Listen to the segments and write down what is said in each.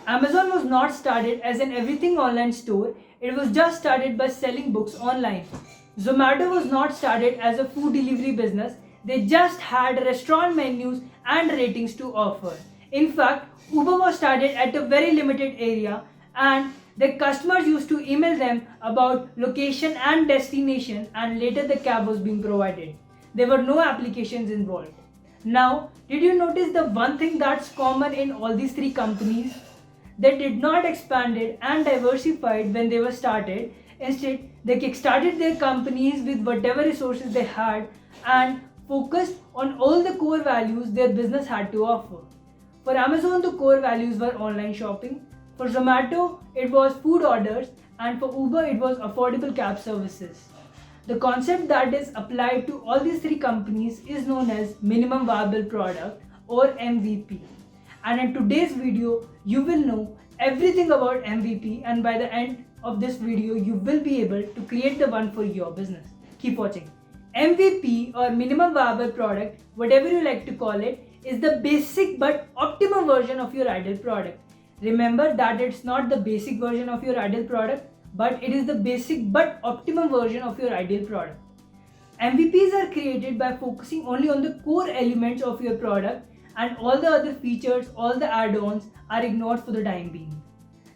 Amazon was not started as an everything online store, it was just started by selling books online. Zomato was not started as a food delivery business, they just had restaurant menus and ratings to offer. In fact, Uber was started at a very limited area and the customers used to email them about location and destination, and later the cab was being provided. There were no applications involved. Now, did you notice the one thing that's common in all these three companies? They did not expanded and diversified when they were started. Instead, they kickstarted their companies with whatever resources they had and focused on all the core values their business had to offer. For Amazon, the core values were online shopping. For Zomato, it was food orders, and for Uber, it was affordable cab services. The concept that is applied to all these three companies is known as minimum viable product or MVP. And in today's video, you will know everything about MVP, and by the end of this video, you will be able to create the one for your business. Keep watching. MVP or minimum viable product, whatever you like to call it, is the basic but optimum version of your ideal product. Remember that it's not the basic version of your ideal product, but it is the basic but optimum version of your ideal product. MVPs are created by focusing only on the core elements of your product, and all the other features, all the add-ons are ignored for the time being.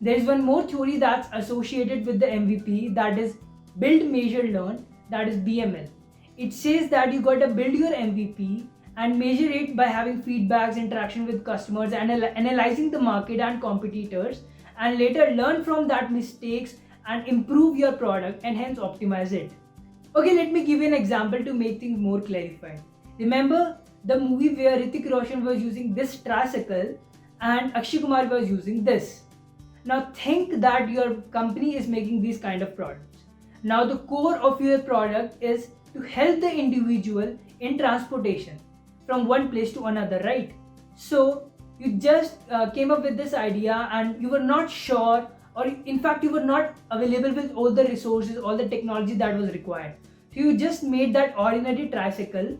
There is one more theory that's associated with the MVP, that is build, measure, learn, that is BML. It says that you gotta build your MVP and measure it by having feedbacks, interaction with customers, and analyzing the market and competitors, and later learn from that mistakes and improve your product and hence optimize it. Okay, let me give you an example to make things more clarified. Remember the movie where Hrithik Roshan was using this tricycle and Akshay Kumar was using this. Now think that your company is making these kind of products. Now the core of your product is to help the individual in transportation from one place to another, right? So you just came up with this idea and you were not sure, or in fact you were not available with all the resources, all the technology that was required. So you just made that ordinary tricycle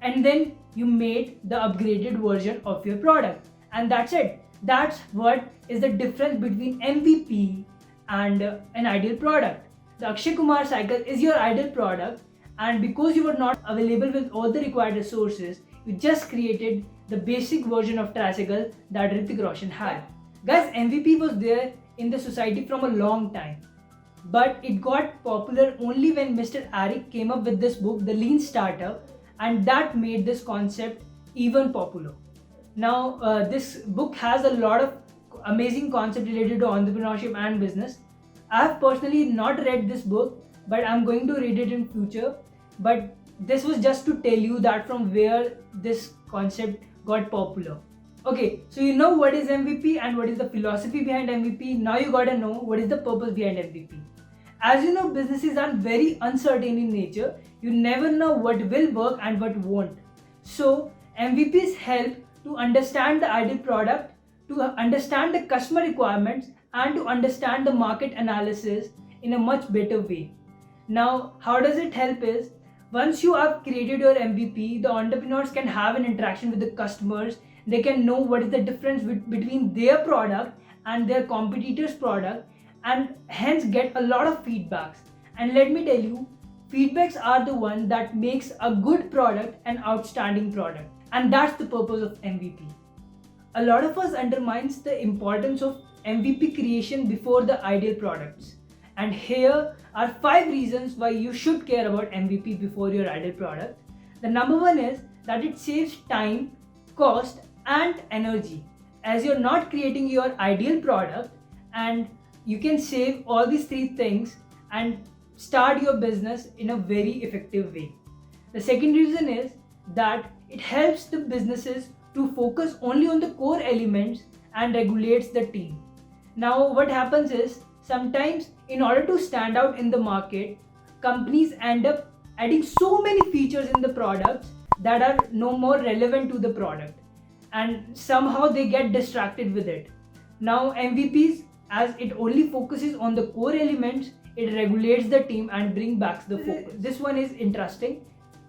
and then you made the upgraded version of your product, and that's it. That's what is the difference between MVP and an ideal product. The Akshay Kumar cycle is your ideal product, and because you were not available with all the required resources, you just created the basic version of tricycle that Hrithik Roshan had. Guys, MVP was there in the society from a long time, but it got popular only when Mr. Eric came up with this book, The Lean Startup, and that made this concept even popular. Now, this book has a lot of amazing concepts related to entrepreneurship and business. I have personally not read this book, but I'm going to read it in future. But this was just to tell you that from where this concept got popular. Okay, so you know what is MVP and what is the philosophy behind MVP. Now you gotta know what is the purpose behind MVP. As you know, businesses are very uncertain in nature. You never know what will work and what won't. So MVPs help to understand the ideal product, to understand the customer requirements, and to understand the market analysis in a much better way. Now, how does it help is, once you have created your MVP, the entrepreneurs can have an interaction with the customers. They can know what is the difference between their product and their competitors' product, and hence get a lot of feedbacks. And let me tell you, feedbacks are the one that makes a good product an outstanding product, and that's the purpose of MVP. A lot of us undermines the importance of MVP creation before the ideal products, and here are 5 reasons why you should care about MVP before your ideal product. The number one is that it saves time, cost, and energy, as you're not creating your ideal product, and you can save all these 3 things and start your business in a very effective way. The second reason is that it helps the businesses to focus only on the core elements and regulates the team. Now what happens is, sometimes in order to stand out in the market, companies end up adding so many features in the products that are no more relevant to the product, and somehow they get distracted with it. Now MVPs, as it only focuses on the core elements, it regulates the team and brings back the focus. This one is interesting.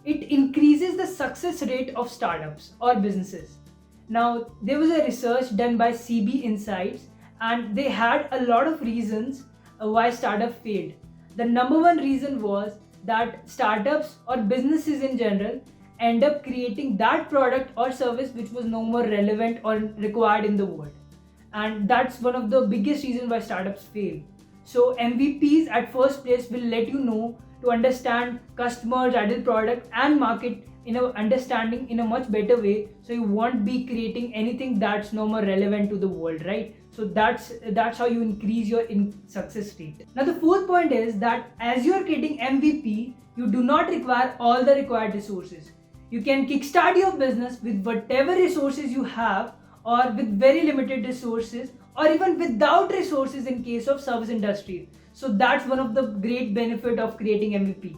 It increases the success rate of startups or businesses. Now, there was a research done by CB Insights, and they had a lot of reasons why startup failed. The number one reason was that startups or businesses in general end up creating that product or service which was no more relevant or required in the world. And that's one of the biggest reasons why startups fail. So MVPs at first place will let you know to understand customers, ideal product and market in a understanding in a much better way, so you won't be creating anything that's no more relevant to the world, right? So that's how you increase your success rate. Now the fourth point is that as you are creating MVP, you do not require all the required resources. You can kickstart your business with whatever resources you have, or with very limited resources, or even without resources in case of service industry. So that's one of the great benefit of creating MVP.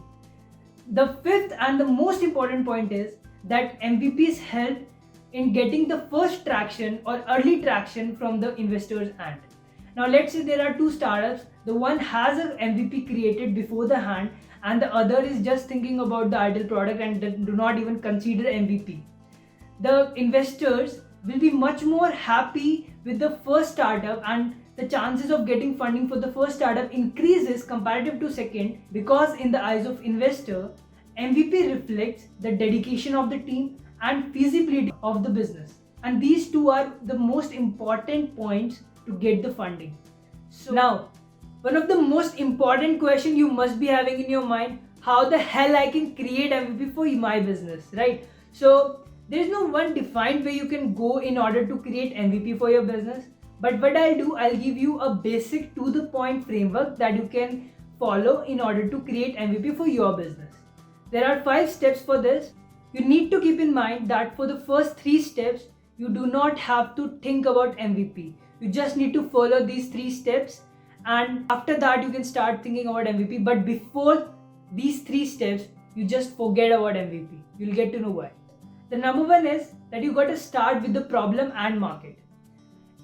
The fifth and the most important point is that MVPs help in getting the first traction or early traction from the investors' hand. Now let's say there are two startups, the one has an MVP created before the hand and the other is just thinking about the ideal product and do not even consider MVP. The investors will be much more happy with the first startup, and the chances of getting funding for the first startup increases comparative to second, because in the eyes of investor, MVP reflects the dedication of the team and feasibility of the business. And these two are the most important points to get the funding. So now, one of the most important question you must be having in your mind, how the hell I can create MVP for my business, right? So there's no one defined way you can go in order to create MVP for your business. But what I'll do, I'll give you a basic to the point framework that you can follow in order to create MVP for your business. There are 5 steps for this. You need to keep in mind that for the first 3 steps, you do not have to think about MVP. You just need to follow these 3 steps, and after that you can start thinking about MVP. But before these 3 steps, you just forget about MVP. You'll get to know why. The number one is that you got to start with the problem and market.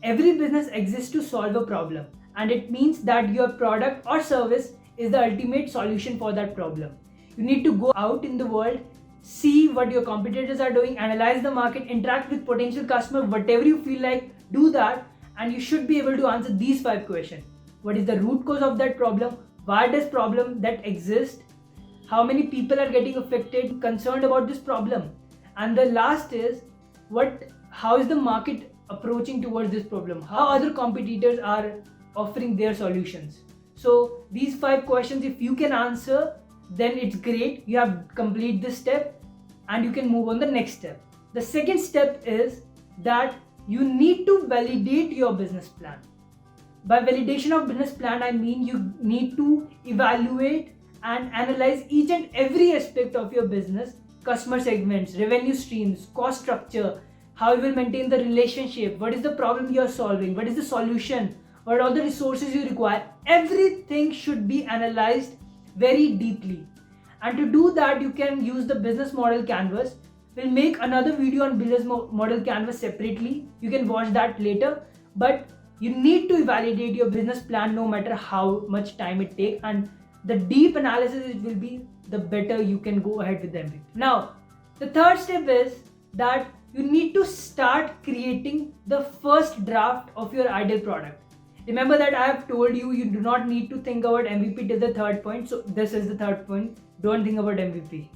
Every business exists to solve a problem, and it means that your product or service is the ultimate solution for that problem. You need to go out in the world, see what your competitors are doing, analyze the market, interact with potential customers, whatever you feel like, do that, and you should be able to answer these 5 questions. What is the root cause of that problem? Why does problem that exist? How many people are getting affected, concerned about this problem? And the last is, how is the market approaching towards this problem? How other competitors are offering their solutions? So these 5 questions, if you can answer, then it's great. You have complete this step and you can move on the next step. The second step is that you need to validate your business plan. By validation of business plan, I mean you need to evaluate and analyze each and every aspect of your business: customer segments, revenue streams, cost structure, how you will maintain the relationship, what is the problem you are solving, what is the solution, what are the resources you require. Everything should be analyzed very deeply. And to do that, you can use the business model canvas. We'll make another video on business model canvas separately. You can watch that later. But you need to validate your business plan no matter how much time it takes. And the deep analysis it will be, the better you can go ahead with them. Now, the third step is that you need to start creating the first draft of your ideal product. Remember that I have told you, you do not need to think about MVP till the third point. So this is the third point. Don't think about MVP.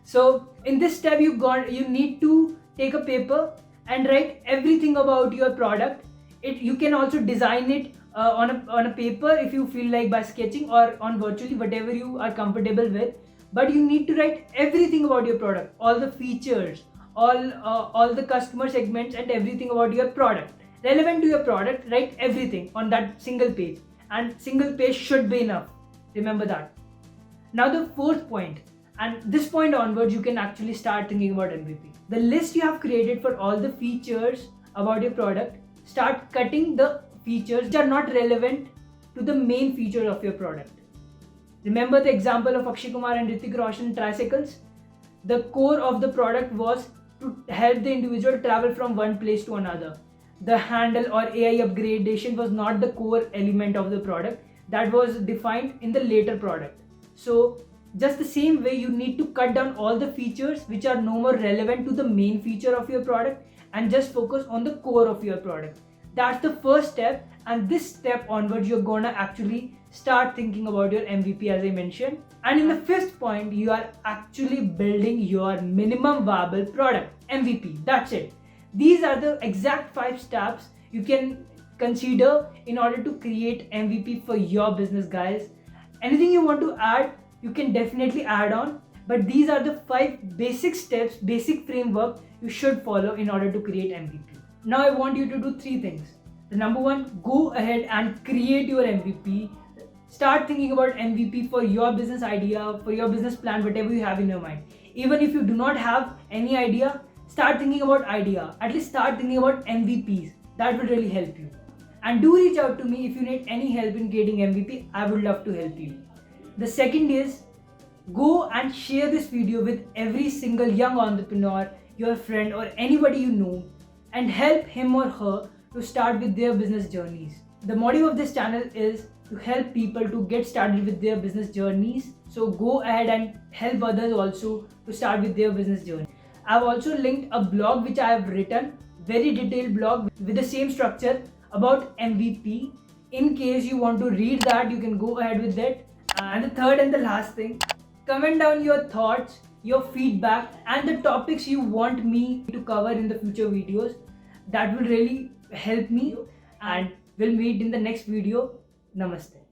So in this step, you need to take a paper and write everything about your product. You can also design it on a paper if you feel like, by sketching, or on virtually, whatever you are comfortable with. But you need to write everything about your product, all the features, all the customer segments, and everything about your product. Relevant to your product, write everything on that single page, and single page should be enough. Remember that. Now the fourth point, and this point onwards you can actually start thinking about MVP. The list you have created for all the features about your product, start cutting the features which are not relevant to the main feature of your product. Remember the example of Akshay Kumar and Hrithik Roshan tricycles? The core of the product was to help the individual travel from one place to another. The handle or AI upgradation was not the core element of the product. That was defined in the later product. So just the same way, you need to cut down all the features which are no more relevant to the main feature of your product and just focus on the core of your product. That's the first step, and this step onwards you're gonna actually start thinking about your MVP, as I mentioned. And in the fifth point, you are actually building your minimum viable product, MVP. That's it. These are the exact 5 steps you can consider in order to create MVP for your business, guys. Anything you want to add, you can definitely add on, but these are the 5 basic steps, basic framework you should follow in order to create MVP. Now I want you to do 3 things. The number 1, go ahead and create your MVP. Start thinking about MVP for your business idea, for your business plan, whatever you have in your mind. Even if you do not have any idea, start thinking about idea. At least start thinking about MVPs. That will really help you. And do reach out to me if you need any help in creating MVP. I would love to help you. The second is, go and share this video with every single young entrepreneur, your friend or anybody you know, and help him or her to start with their business journeys. The motive of this channel is to help people to get started with their business journeys. So go ahead and help others also to start with their business journey. I've also linked a blog which I have written, very detailed blog with the same structure about MVP. In case you want to read that, you can go ahead with that. And the third and the last thing, comment down your thoughts, your feedback, and the topics you want me to cover in the future videos. That will really help me, and we'll meet in the next video. Namaste.